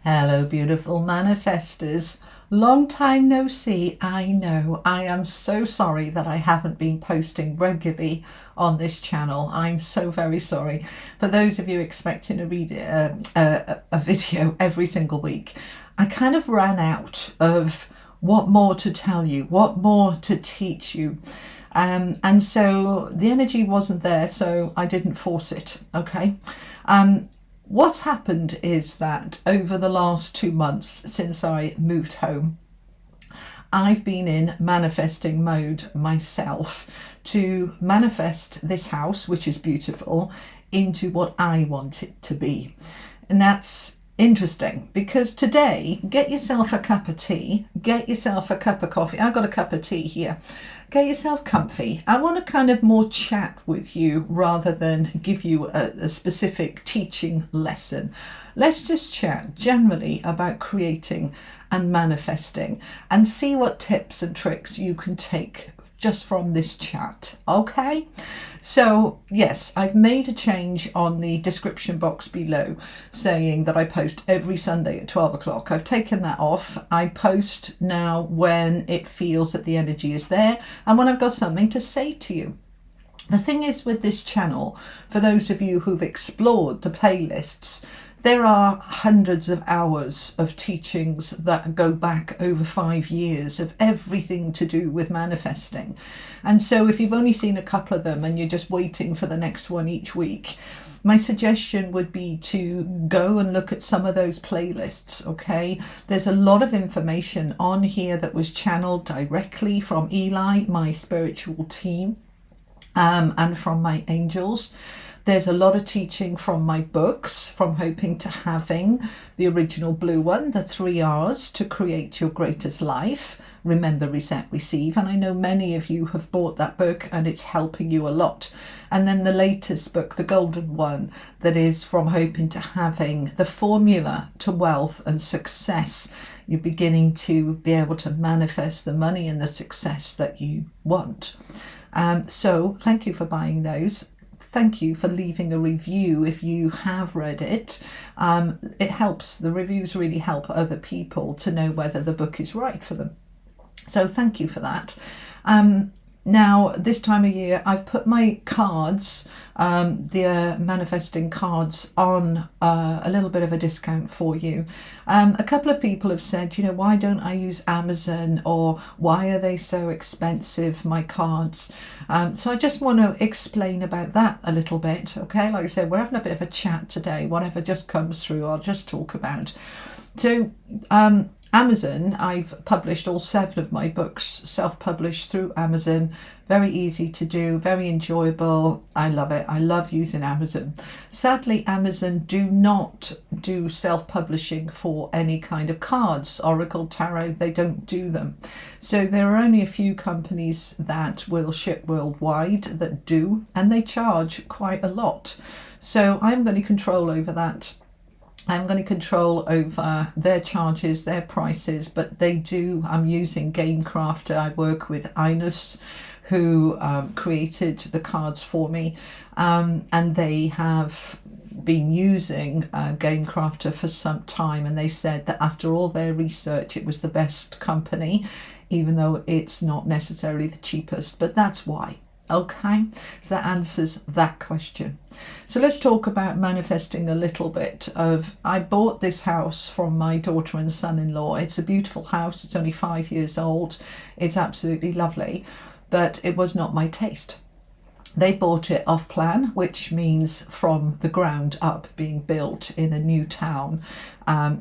Hello, beautiful manifestors. Long time no see. I know. I am so sorry that I haven't been posting regularly on this channel. I'm so very sorry. For those of you expecting a video every single week, I kind of ran out of what more to tell you, what more to teach you. And so the energy wasn't there, so I didn't force it. Okay. What's happened is that over the last 2 months since I moved home, I've been in manifesting mode myself to manifest this house, which is beautiful, into what I want it to be. And that's interesting because today, get yourself a cup of tea, get yourself a cup of coffee. I've got a cup of tea here. Get yourself comfy. I want to kind of more chat with you rather than give you a specific teaching lesson. Let's just chat generally about creating and manifesting and see what tips and tricks you can take just from this chat. Okay, so yes, I've made a change on the description box below saying that I post every Sunday at 12 o'clock. I've taken that off. I post now when it feels that the energy is there and when I've got something to say to you. The thing is with this channel, for those of you who've explored the playlists, there are hundreds of hours of teachings that go back over 5 years of everything to do with manifesting. And so if you've only seen a couple of them and you're just waiting for the next one each week, my suggestion would be to go and look at some of those playlists, okay? There's a lot of information on here that was channeled directly from Eli, my spiritual team, and from my angels. There's a lot of teaching from my books, from Hoping to Having, the original blue one, the 3 R's to create your greatest life. Remember, reset, receive. And I know many of you have bought that book and it's helping you a lot. And then the latest book, the golden one, that is from Hoping to Having, the formula to wealth and success. You're beginning to be able to manifest the money and the success that you want. So thank you for buying those. Thank you for leaving a review if you have read it. It helps, the reviews really help other people to know whether the book is right for them. So thank you for that. Now, this time of year, I've put my cards, the manifesting cards, on a little bit of a discount for you. A couple of people have said, why don't I use Amazon, or why are they so expensive, my cards? So I just want to explain about that a little bit, okay? Like I said, we're having a bit of a chat today. Whatever just comes through, I'll just talk about. So, Amazon, I've published all 7 of my books, self-published through Amazon. Very easy to do, very enjoyable. I love it. I love using Amazon. Sadly, Amazon do not do self-publishing for any kind of cards. Oracle, Tarot, they don't do them. So there are only a few companies that will ship worldwide that do, and they charge quite a lot. So I'm going to control over that. I'm going to control over their charges, their prices, but they do. I'm using Game Crafter. I work with Inus, who created the cards for me, and they have been using Game Crafter for some time, and they said that after all their research, it was the best company, even though it's not necessarily the cheapest, but that's why. Okay, so that answers that question. So let's talk about manifesting a little bit of, I bought this house from my daughter and son-in-law. It's a beautiful house. It's only 5 years old. It's absolutely lovely, but it was not my taste. They bought it off plan, which means from the ground up, being built in a new town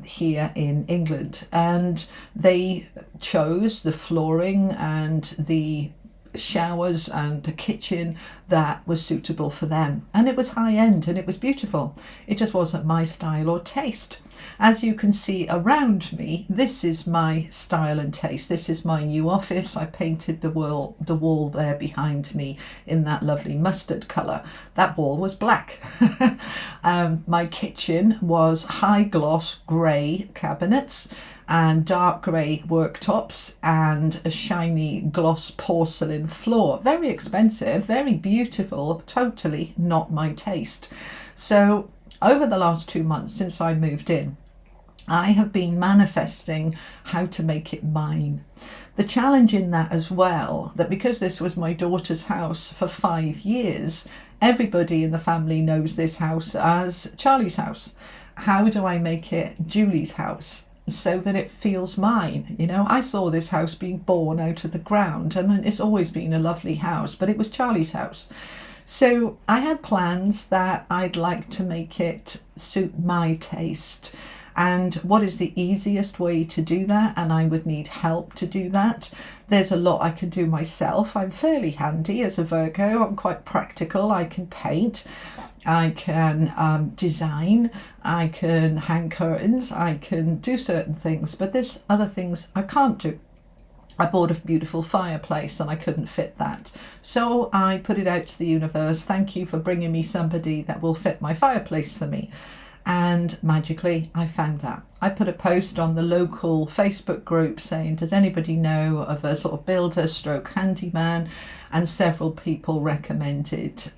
here in England. And they chose the flooring and the showers and the kitchen that was suitable for them, and it was high end and it was beautiful. It just wasn't my style or taste. As you can see around me, this is my style and taste. This is my new office. I painted the wall there behind me in that lovely mustard colour. That wall was black. My kitchen was high gloss grey cabinets and dark grey worktops and a shiny gloss porcelain floor. Very expensive, very beautiful, totally not my taste. So over the last 2 months since I moved in, I have been manifesting how to make it mine. The challenge in that as well, that because this was my daughter's house for 5 years, everybody in the family knows this house as Charlie's house. How do I make it Julie's house so that it feels mine? You know, I saw this house being born out of the ground, and it's always been a lovely house, but it was Charlie's house. So I had plans that I'd like to make it suit my taste. And what is the easiest way to do that? And I would need help to do that. There's a lot I can do myself. I'm fairly handy as a Virgo. I'm quite practical. I can paint, I can design, I can hang curtains, I can do certain things, but there's other things I can't do. I bought a beautiful fireplace and I couldn't fit that. So I put it out to the universe. Thank you for bringing me somebody that will fit my fireplace for me. And magically I found that. I put a post on the local Facebook group saying, does anybody know of a sort of builder stroke handyman? And several people recommended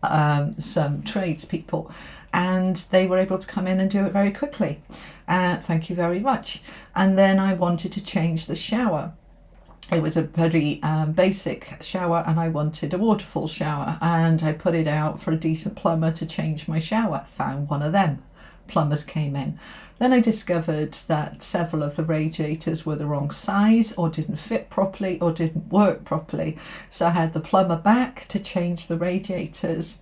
some tradespeople, and they were able to come in and do it very quickly. Thank you very much. And then I wanted to change the shower. It was a very basic shower, and I wanted a waterfall shower, and I put it out for a decent plumber to change my shower. Found one of them. Plumbers came in. Then I discovered that several of the radiators were the wrong size, or didn't fit properly, or didn't work properly. So I had the plumber back to change the radiators.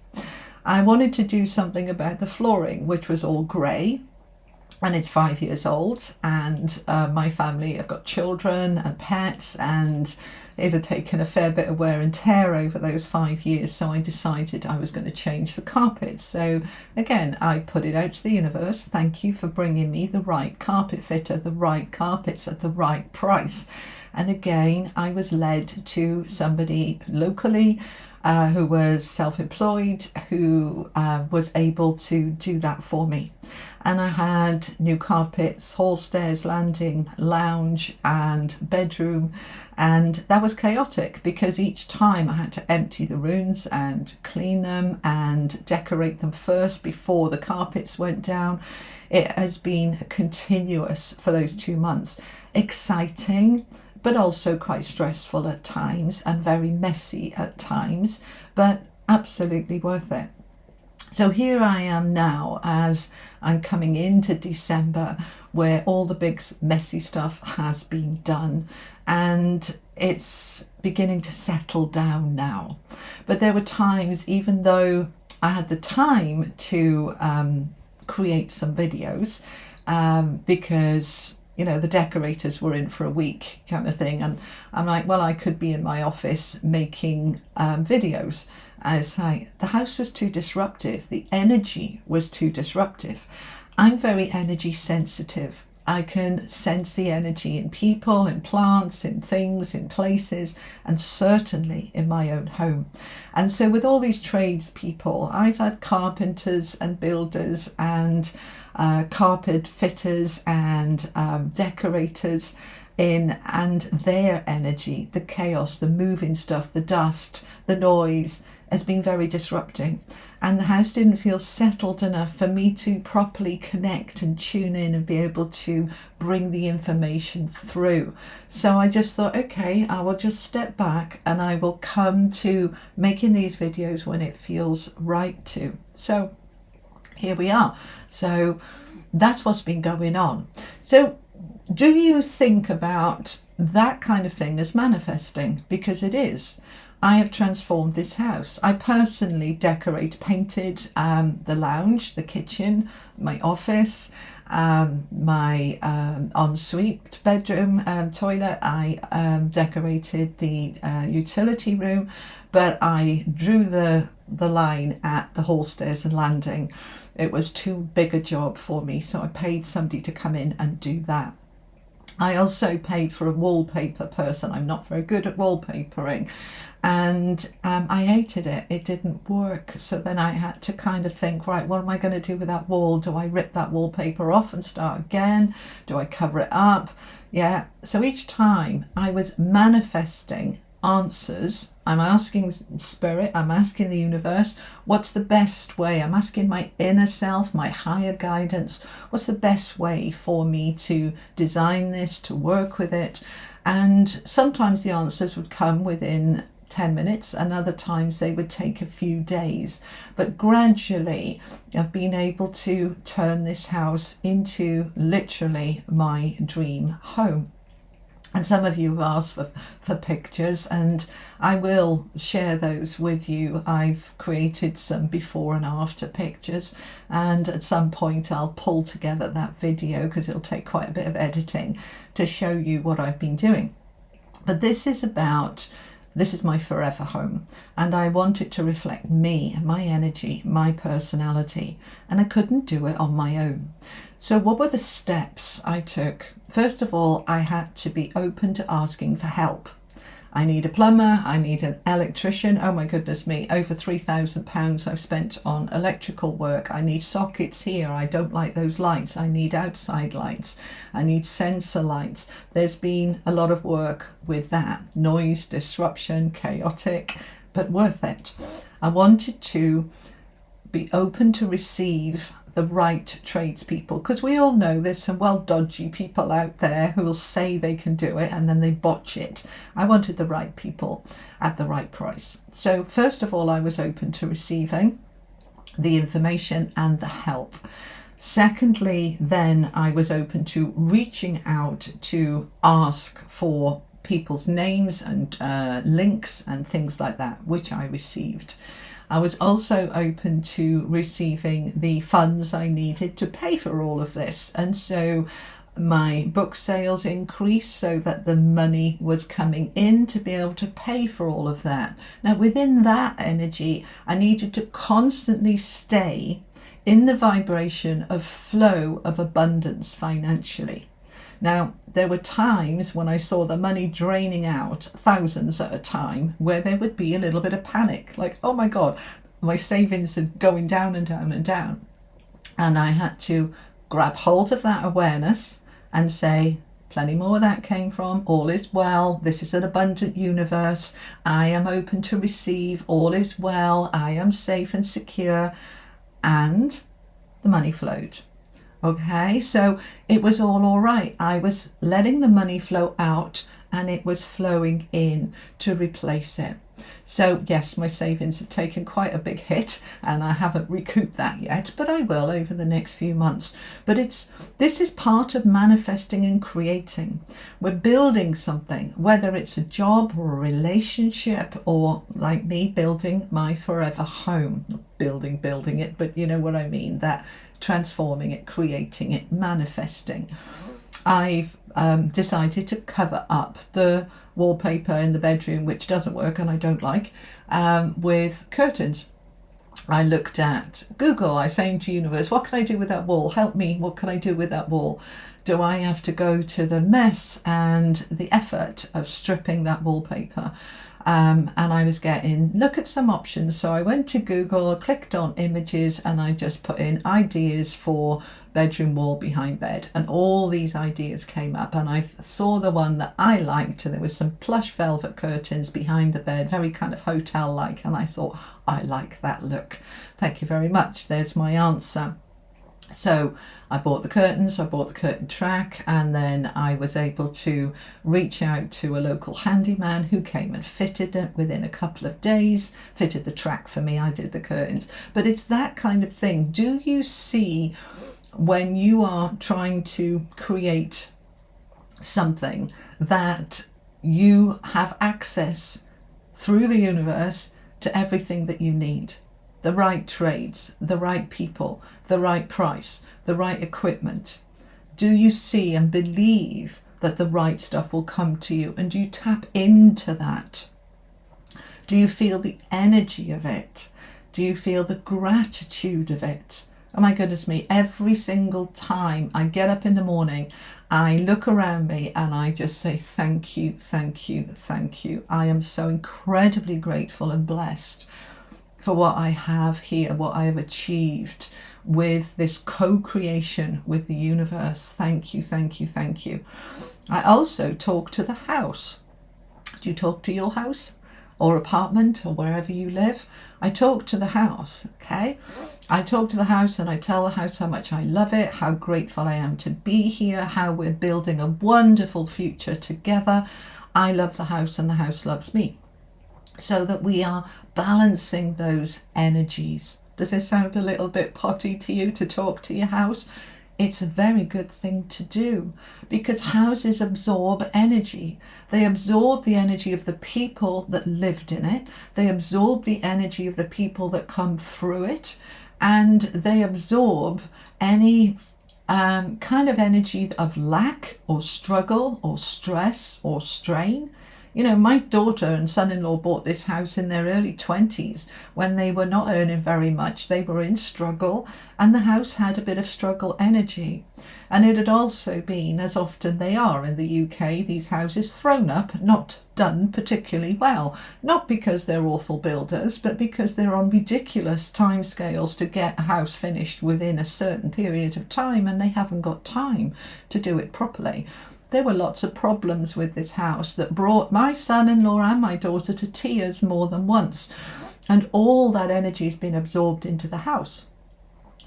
I wanted to do something about the flooring, which was all grey, and it's 5 years old, and my family have got children and pets, and it had taken a fair bit of wear and tear over those 5 years, so I decided I was going to change the carpet. So again, I put it out to the universe. Thank you for bringing me the right carpet fitter, the right carpets at the right price. And again, I was led to somebody locally who was self-employed, who was able to do that for me. And I had new carpets, hall, stairs, landing, lounge and bedroom, and that was chaotic because each time I had to empty the rooms and clean them and decorate them first before the carpets went down. It has been continuous for those 2 months. Exciting, but also quite stressful at times and very messy at times, but absolutely worth it. So here I am now as I'm coming into December, where all the big messy stuff has been done and it's beginning to settle down now. But there were times, even though I had the time to create some videos, because you know, the decorators were in for a week kind of thing. And I'm like, well, I could be in my office making videos. As the house was too disruptive. The energy was too disruptive. I'm very energy sensitive. I can sense the energy in people, in plants, in things, in places, and certainly in my own home. And so with all these tradespeople, I've had carpenters and builders and carpet fitters and decorators in, and their energy, the chaos, the moving stuff, the dust, the noise has been very disrupting. And the house didn't feel settled enough for me to properly connect and tune in and be able to bring the information through. So I just thought, okay, I will just step back and I will come to making these videos when it feels right to. So here we are. So that's what's been going on. So do you think about that kind of thing as manifesting? Because it is. I have transformed this house. I personally painted the lounge, the kitchen, my office, my ensuite bedroom, toilet. I decorated the utility room, but I drew the line at the hall, stairs and landing. It was too big a job for me, so I paid somebody to come in and do that. I also paid for a wallpaper person. I'm not very good at wallpapering, and I hated it. It didn't work. So then I had to kind of think, right, what am I going to do with that wall? Do I rip that wallpaper off and start again? Do I cover it up? Yeah. So each time I was manifesting answers. I'm asking spirit, I'm asking the universe, what's the best way? I'm asking my inner self, my higher guidance, what's the best way for me to design this, to work with it? And sometimes the answers would come within 10 minutes, and other times they would take a few days. But gradually I've been able to turn this house into literally my dream home. And some of you have asked for pictures, and I will share those with you. I've created some before and after pictures, and at some point I'll pull together that video because it'll take quite a bit of editing to show you what I've been doing. But this is my forever home, and I want it to reflect me, my energy, my personality, and I couldn't do it on my own. So what were the steps I took? First of all, I had to be open to asking for help. I need a plumber, I need an electrician. Oh my goodness me, over £3,000 I've spent on electrical work. I need sockets here, I don't like those lights. I need outside lights, I need sensor lights. There's been a lot of work with that. Noise, disruption, chaotic, but worth it. I wanted to be open to receive the right tradespeople, because we all know there's some dodgy people out there who will say they can do it and then they botch it. I wanted the right people at the right price. So first of all, I was open to receiving the information and the help. Secondly, then I was open to reaching out to ask for people's names and links and things like that, which I received. I was also open to receiving the funds I needed to pay for all of this. And so my book sales increased so that the money was coming in to be able to pay for all of that. Now, within that energy, I needed to constantly stay in the vibration of flow of abundance financially. Now, there were times when I saw the money draining out, thousands at a time, where there would be a little bit of panic, like, oh my God, my savings are going down and down and down. And I had to grab hold of that awareness and say, plenty more where that came from, all is well, this is an abundant universe, I am open to receive, all is well, I am safe and secure, and the money flowed. Okay, so it was all right. I was letting the money flow out and it was flowing in to replace it. So yes, my savings have taken quite a big hit and I haven't recouped that yet, but I will over the next few months. But this is part of manifesting and creating. We're building something, whether it's a job or a relationship, or like me, building my forever home. Building it, but you know what I mean, that transforming it, creating it, manifesting. I've decided to cover up the wallpaper in the bedroom, which doesn't work and I don't like, with curtains. I looked at Google, I saying to universe, what can I do with that wall? Help me, what can I do with that wall? Do I have to go to the mess and the effort of stripping that wallpaper? And I was getting, look at some options. So I went to Google, clicked on images, and I just put in ideas for bedroom wall behind bed. And all these ideas came up, and I saw the one that I liked. And there was some plush velvet curtains behind the bed, very kind of hotel-like. And I thought, I like that look. Thank you very much. There's my answer. So I bought the curtains, I bought the curtain track, and then I was able to reach out to a local handyman who came and fitted it within a couple of days, fitted the track for me, I did the curtains. But it's that kind of thing. Do you see when you are trying to create something that you have access through the universe to everything that you need? The right trades, the right people, the right price, the right equipment. Do you see and believe that the right stuff will come to you? And do you tap into that? Do you feel the energy of it? Do you feel the gratitude of it? Oh my goodness me, every single time I get up in the morning, I look around me and I just say, thank you, thank you, thank you. I am so incredibly grateful and blessed for what I have here, what I have achieved with this co-creation with the universe. Thank you, thank you, thank you. I also talk to the house. Do you talk to your house or apartment or wherever you live? I talk to the house, okay? I talk to the house and I tell the house how much I love it, how grateful I am to be here, how we're building a wonderful future together. I love the house and the house loves me. So that we are balancing those energies. Does it sound a little bit potty to you to talk to your house? It's a very good thing to do because houses absorb energy. They absorb the energy of the people that lived in it. They absorb the energy of the people that come through it. And they absorb any kind of energy of lack or struggle or stress or strain. You know, my daughter and son-in-law bought this house in their early 20s when they were not earning very much. They were in struggle and the house had a bit of struggle energy. And it had also been, as often they are in the UK, these houses thrown up, not done particularly well. Not because they're awful builders, but because they're on ridiculous timescales to get a house finished within a certain period of time, and they haven't got time to do it properly. There were lots of problems with this house that brought my son-in-law and my daughter to tears more than once. And all that energy has been absorbed into the house.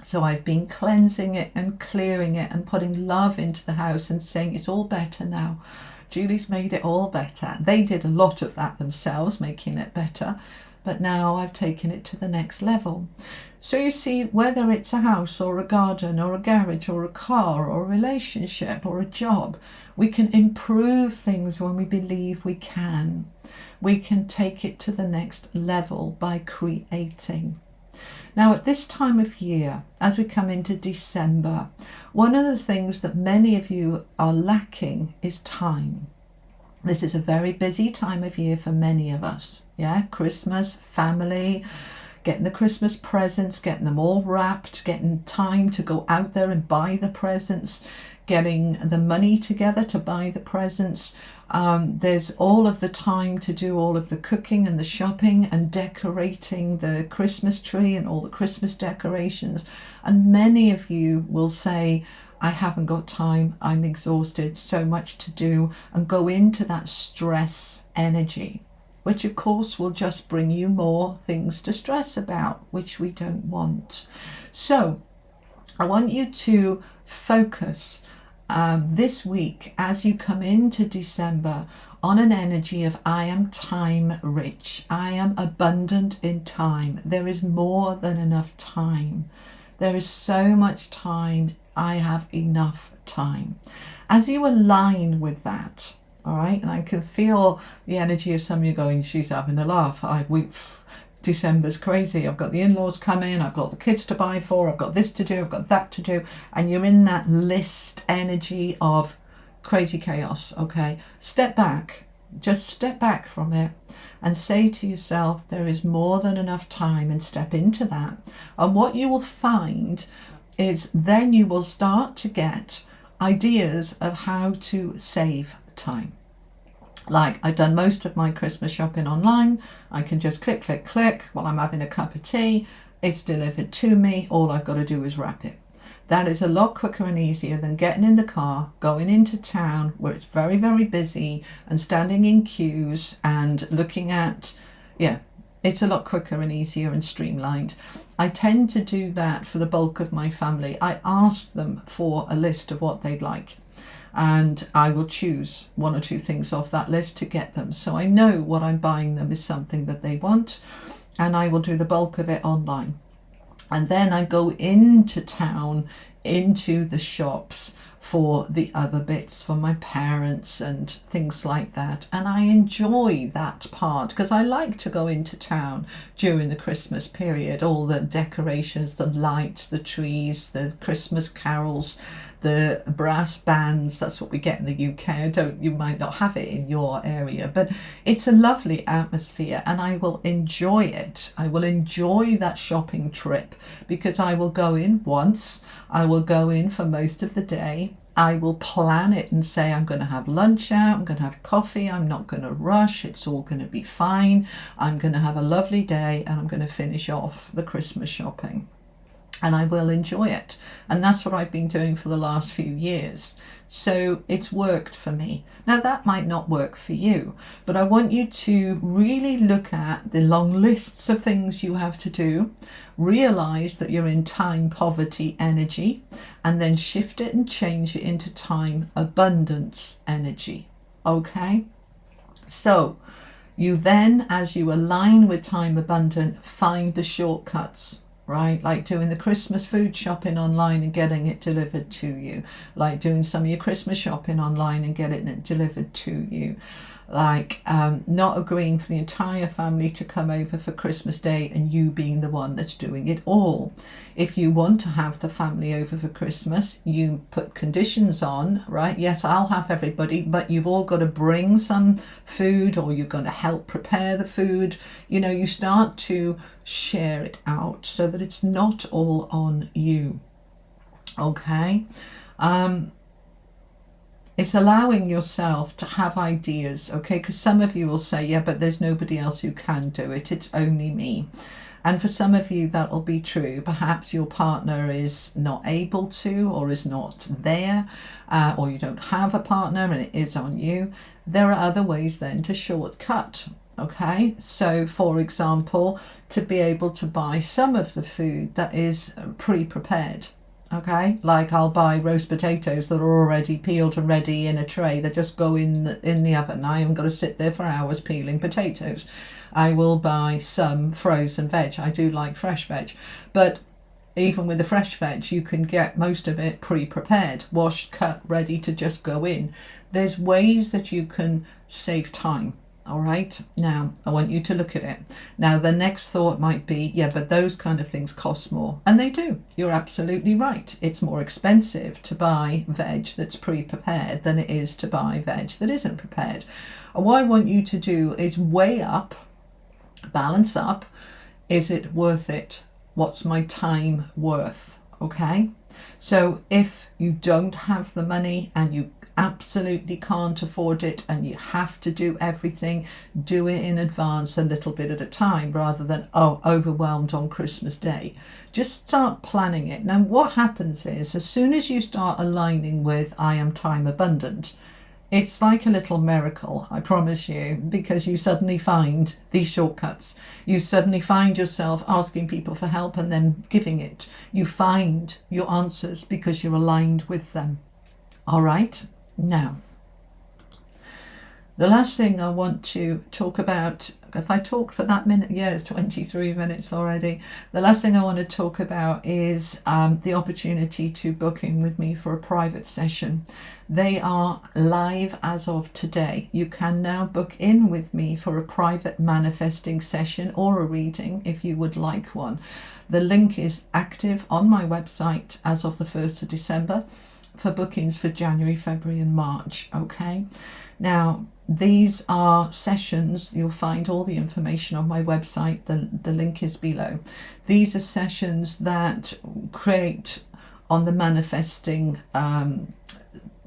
So I've been cleansing it and clearing it and putting love into the house and saying it's all better now. Julie's made it all better. They did a lot of that themselves, making it better. But now I've taken it to the next level. So you see, whether it's a house or a garden or a garage or a car or a relationship or a job, we can improve things when we believe we can. We can take it to the next level by creating. Now, at this time of year, as we come into December, one of the things that many of you are lacking is time. This is a very busy time of year for many of us. Yeah, Christmas, family, getting the Christmas presents, getting them all wrapped, getting time to go out there and buy the presents, getting the money together to buy the presents. There's all of the time to do all of the cooking and the shopping and decorating the Christmas tree and all the Christmas decorations. And many of you will say, I haven't got time, I'm exhausted, so much to do, and go into that stress energy, which of course will just bring you more things to stress about, which we don't want. So I want you to focus this week as you come into December on an energy of I am time rich, I am abundant in time, there is more than enough time, there is so much time, I have enough time. As you align with that, all right, and I can feel the energy of some of you going, she's having a laugh. December's crazy. I've got the in-laws coming, I've got the kids to buy for, I've got this to do, I've got that to do. And you're in that list energy of crazy chaos, okay? Step back, just step back from it and say to yourself, there is more than enough time, and step into that. And what you will find is then you will start to get ideas of how to save time. Like, I've done most of my Christmas shopping online. I can just click, click, click while I'm having a cup of tea. It's delivered to me. All I've got to do is wrap it. That is a lot quicker and easier than getting in the car, going into town where it's very, very busy and standing in queues and looking at, it's a lot quicker and easier and streamlined. I tend to do that for the bulk of my family. I ask them for a list of what they'd like, and I will choose one or two things off that list to get them. So I know what I'm buying them is something that they want, and I will do the bulk of it online. And then I go into town, into the shops for the other bits for my parents and things like that. And I enjoy that part because I like to go into town during the Christmas period, all the decorations, the lights, the trees, the Christmas carols, the brass bands. That's what we get in the UK. You might not have it in your area, but it's a lovely atmosphere and I will enjoy it. I will enjoy that shopping trip because I will go in once, I will go in for most of the day. I will plan it and say I'm going to have lunch out, I'm going to have coffee, I'm not going to rush, it's all going to be fine, I'm going to have a lovely day and I'm going to finish off the Christmas shopping. and I will enjoy it. And that's what I've been doing for the last few years. So it's worked for me. Now that might not work for you, but I want you to really look at the long lists of things you have to do, realize that you're in time poverty energy, and then shift it and change it into time abundance energy. Okay? So you then, as you align with time abundant, find the shortcuts, right? Like doing the Christmas food shopping online and getting it delivered to you. Like doing some of your Christmas shopping online and getting it delivered to you. Like not agreeing for the entire family to come over for Christmas Day and you being the one that's doing it all. If you want to have the family over for Christmas, you put conditions on, right? Yes, I'll have everybody, but you've all got to bring some food, or you're going to help prepare the food. You know, you start to share it out so that it's not all on you. Okay? It's allowing yourself to have ideas, okay? Because some of you will say, yeah, but there's nobody else who can do it. It's only me. And for some of you, that will be true. Perhaps your partner is not able to, or is not there, or you don't have a partner and it is on you. There are other ways then to shortcut. Okay, so for example, to be able to buy some of the food that is pre-prepared. Okay, like I'll buy roast potatoes that are already peeled and ready in a tray that just go in the oven. I haven't got to sit there for hours peeling potatoes. I will buy some frozen veg. I do like fresh veg, but even with the fresh veg, you can get most of it pre-prepared, washed, cut, ready to just go in. There's ways that you can save time. All right, now I want you to look at it. Now the next thought might be, yeah, but those kind of things cost more. And they do. You're absolutely right. It's more expensive to buy veg that's pre-prepared than it is to buy veg that isn't prepared. And what I want you to do is weigh up, balance up. Is it worth it? What's my time worth? Okay. So if you don't have the money and you absolutely can't afford it and you have to do everything, do it in advance, a little bit at a time, rather than overwhelmed on Christmas Day. Just start planning it. Now what happens is, as soon as you start aligning with I am time abundant, it's like a little miracle, I promise you, because you suddenly find these shortcuts. You suddenly find yourself asking people for help and then giving it. You find your answers because you're aligned with them. All right? Now, the last thing I want to talk about, if I talked for that minute, yeah, it's 23 minutes already. The last thing I want to talk about is the opportunity to book in with me for a private session. They are live as of today. You can now book in with me for a private manifesting session or a reading if you would like one. The link is active on my website as of the 1st of December. For bookings for January, February and March. Okay, now these are sessions. You'll find all the information on my website. The link is below. These are sessions that create on the manifesting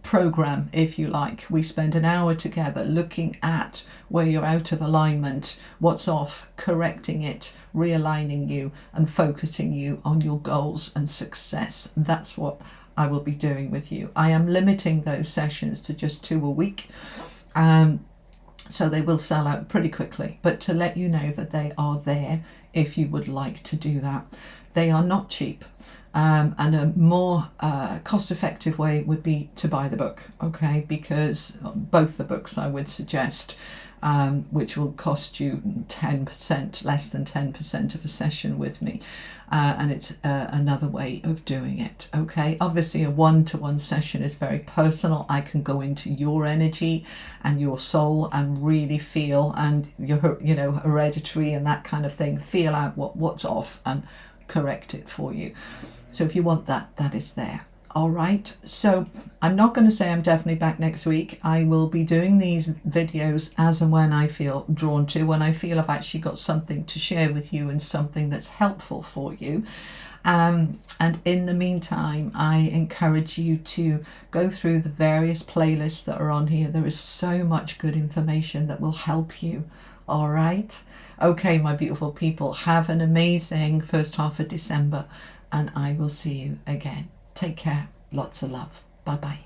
program, if you like. We spend an hour together looking at where you're out of alignment, what's off, correcting it, realigning you and focusing you on your goals and success. That's what I will be doing with you. I am limiting those sessions to just 2 a week, so they will sell out pretty quickly, but to let you know that they are there if you would like to do that. They are not cheap, and a more cost-effective way would be to buy the book, okay, because both the books I would suggest, which will cost you 10%, less than 10% of a session with me. And it's another way of doing it. Okay, obviously a one-to-one session is very personal. I can go into your energy and your soul and really feel, and your, you know, hereditary and that kind of thing, feel out what's off and correct it for you. So if you want that, that is there. All right, so I'm not going to say I'm definitely back next week. I will be doing these videos as and when I feel drawn to, when I feel I've actually got something to share with you and something that's helpful for you. And in the meantime, I encourage you to go through the various playlists that are on here. There is so much good information that will help you. All right. Okay, my beautiful people, have an amazing first half of December. and I will see you again. Take care. Lots of love. Bye bye.